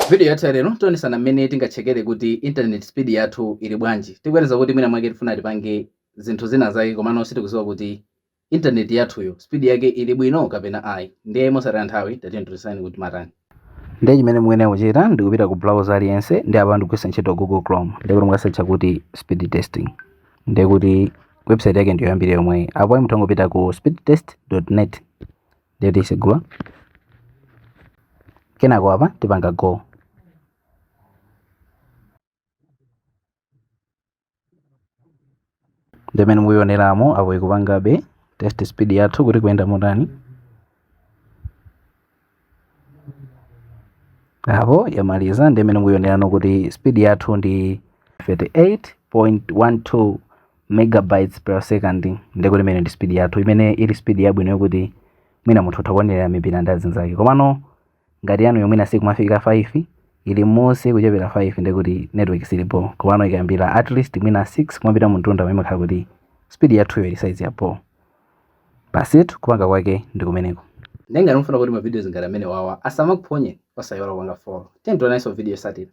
Video yathu lero tionesana mmene tingachekere kuti internet speed yathu ili bwanji. Tikuwereza kuti mwina mwake tifuna tipange zinthu zina zake komano sitikuziwa kuti internet yathuyo speed yake ili bwino kapena ayi. Ndiye mosataya nthawi tatiyentulisani kuti matani. Ndiye chimene mukuyenera kuchita ndikupita ku browser aliyense ndi apa ndikugwiritsa ntchito Google Chrome. Ndiye kuti mukasearcha kuti speed testing. Ndiye kuti website yake ndiyo yambiri yomwe. Apo mutangopita ku speedtest.net. Ndiye tisegula. Kenako apa tipanga go. Ndimene mukuioneramo apo ikupangabe test speed yathu kuti kuyenda motani. Apo yamaliza ndimene mukuionerano kuti speed yathu ndi 38.12 megabytes per second. Ndikuti imene ndi speed yathu imene ili speed yabwino yokuti mwina munthu utakwanira mipira ndi azinzake. Komano ngati yanu yomwina sikumafika 5 ili musi kuchepera 5 ndikuti network silipo. Komano ikayambira at least mwina 6 kumapita mtunda mwina khala kuti speed yathu ili size yapo. Pasitu kupanga kwake ndikumeneko. Nenga nufuna kuti ma videos ngati amene wawa asamakuphonye osayiwala kupanga follow. Tiyeni tionanso video satira.